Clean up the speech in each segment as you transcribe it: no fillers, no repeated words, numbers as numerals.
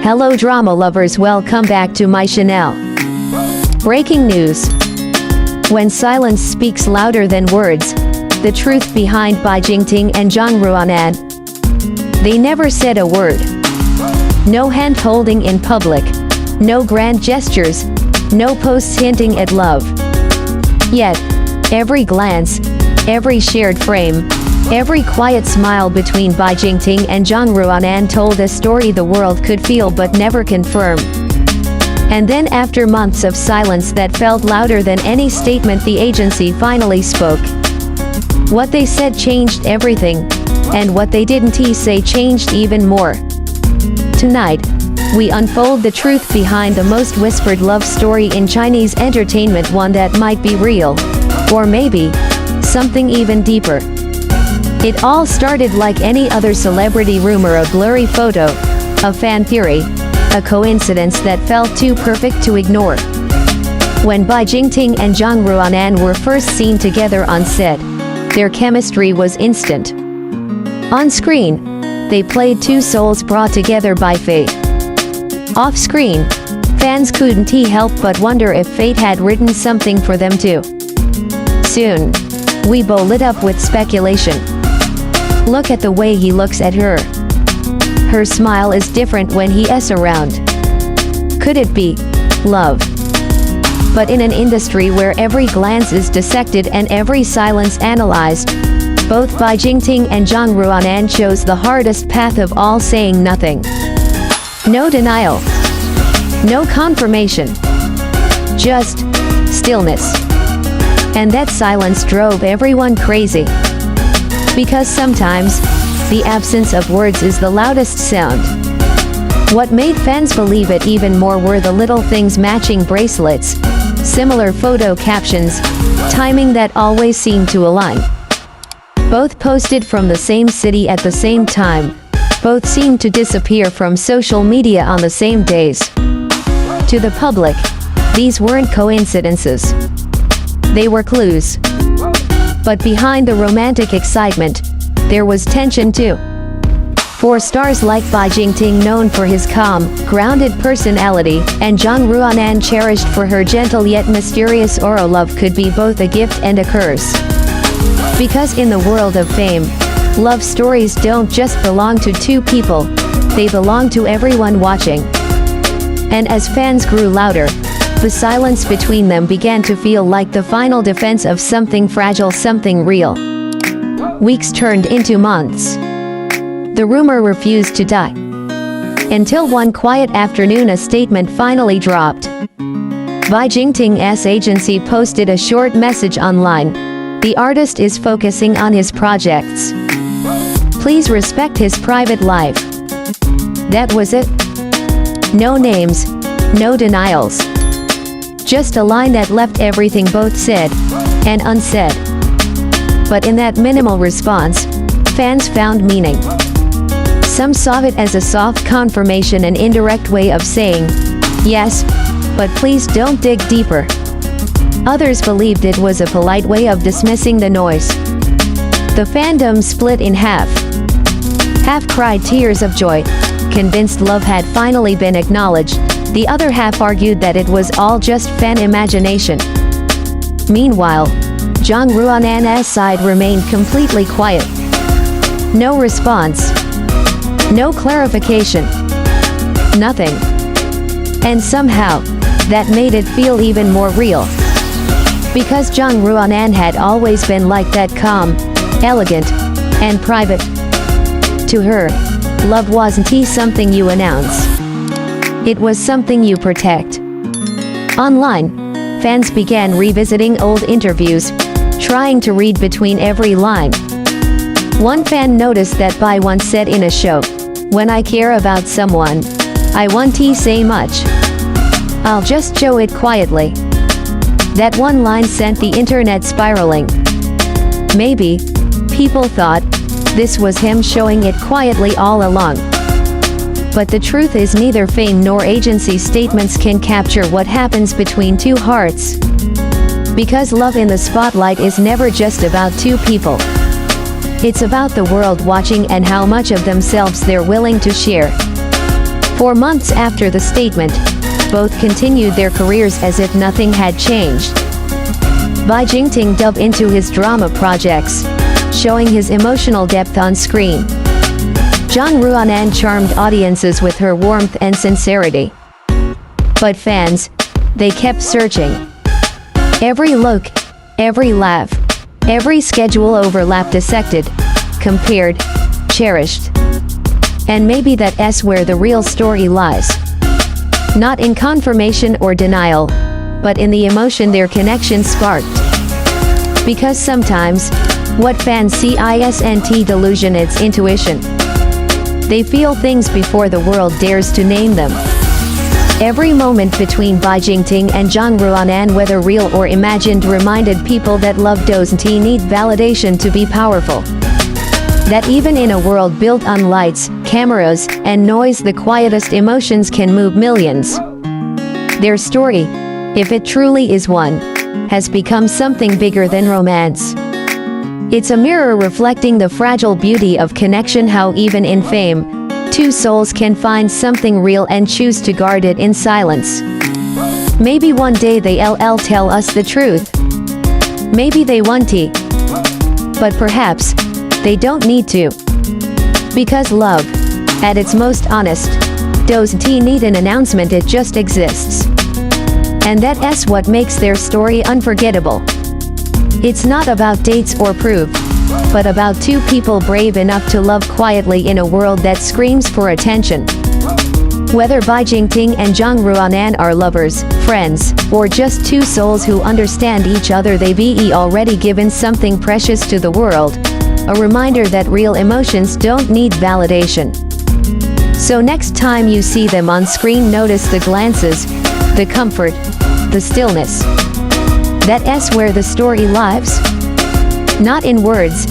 Hello drama lovers, welcome back to my channel. Breaking news. When silence speaks louder than words, the truth behind Bai Jingting and Zhang Ruonan. They never said a word. No hand-holding in public, no grand gestures, no posts hinting at love. Yet, every glance, every shared frame, every quiet smile between Bai Jingting and Zhang Ruonan told a story the world could feel but never confirm. And then after months of silence that felt louder than any statement, the agency finally spoke. What they said changed everything, and what they didn't say changed even more. Tonight, we unfold the truth behind the most whispered love story in Chinese entertainment, one that might be real, or maybe something even deeper. It all started like any other celebrity rumor, a blurry photo, a fan theory, a coincidence that felt too perfect to ignore. When Bai Jingting and Zhang Ruonan were first seen together on set, their chemistry was instant. On screen, they played two souls brought together by fate. Off screen, fans couldn't help but wonder if fate had written something for them too. Soon, Weibo lit up with speculation. Look at the way he looks at her. Her smile is different when he's around. Could it be love? But in an industry where every glance is dissected and every silence analyzed, both Bai Jingting and Zhang Ruonan chose the hardest path of all, saying nothing. No denial. No confirmation. Just stillness. And that silence drove everyone crazy. Because sometimes, the absence of words is the loudest sound. What made fans believe it even more were the little things: matching bracelets, similar photo captions, timing that always seemed to align. Both posted from the same city at the same time. Both seemed to disappear from social media on the same days. To the public, these weren't coincidences. They were clues. But behind the romantic excitement, there was tension too. For stars like Bai Jingting, known for his calm, grounded personality, and Zhang Ruonan, cherished for her gentle yet mysterious aura, love could be both a gift and a curse. Because in the world of fame, love stories don't just belong to two people, they belong to everyone watching. And as fans grew louder, the silence between them began to feel like the final defense of something fragile, something real. Weeks turned into months. The rumor refused to die. Until one quiet afternoon, a statement finally dropped. Bai Jingting's agency posted a short message online. The artist is focusing on his projects. Please respect his private life. That was it. No names, no denials. Just a line that left everything both said and unsaid. But in that minimal response, fans found meaning. Some saw it as a soft confirmation, an indirect way of saying, yes, but please don't dig deeper. Others believed it was a polite way of dismissing the noise. The fandom split in half. Half cried tears of joy, convinced love had finally been acknowledged. The other half argued that it was all just fan imagination. Meanwhile, Zhang Ruonan's side remained completely quiet. No response. No clarification. Nothing. And somehow, that made it feel even more real. Because Zhang Ruonan had always been like that, calm, elegant, and private. To her, love wasn't something you announce. It was something you protect. Online, fans began revisiting old interviews, trying to read between every line. One fan noticed that Bai once said in a show, "When I care about someone, I won't say much. I'll just show it quietly." That one line sent the internet spiraling. Maybe people thought this was him showing it quietly all along. But the truth is, neither fame nor agency statements can capture what happens between two hearts. Because love in the spotlight is never just about two people. It's about the world watching and how much of themselves they're willing to share. For months after the statement, both continued their careers as if nothing had changed. Bai Jingting dove into his drama projects, showing his emotional depth on screen. Zhang Ruonan charmed audiences with her warmth and sincerity. But fans, they kept searching. Every look, every laugh, every schedule overlap dissected, compared, cherished. And maybe that's where the real story lies. Not in confirmation or denial, but in the emotion their connection sparked. Because sometimes, what fans see isn't delusion, it's intuition. They feel things before the world dares to name them. Every moment between Bai Jingting and Zhang Ruonan, whether real or imagined, reminded people that love doesn't need validation to be powerful. That even in a world built on lights, cameras, and noise, the quietest emotions can move millions. Their story, if it truly is one, has become something bigger than romance. It's a mirror reflecting the fragile beauty of connection, how even in fame, two souls can find something real and choose to guard it in silence. Maybe one day they'll tell us the truth. Maybe they want to. But perhaps, they don't need to. Because love, at its most honest, doesn't need an announcement, it just exists. And that's what makes their story unforgettable. It's not about dates or proof, but about two people brave enough to love quietly in a world that screams for attention. Whether Bai Jingting and Zhang Ruonan are lovers, friends, or just two souls who understand each other, they've already given something precious to the world, a reminder that real emotions don't need validation. So next time you see them on screen, notice the glances, the comfort, the stillness. That's where the story lives. Not in words,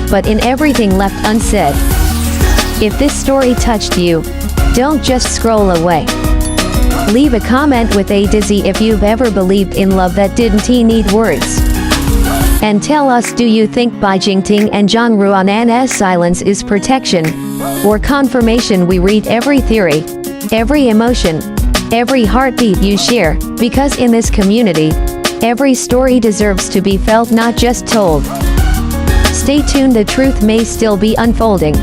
but in everything left unsaid. If this story touched you, don't just scroll away. Leave a comment with a dizzy if you've ever believed in love that didn't need words. And tell us, do you think Bai Jingting and Zhang Ruonan's silence is protection or confirmation? We read every theory, every emotion, every heartbeat you share, because in this community, every story deserves to be felt, not just told. Stay tuned, the truth may still be unfolding.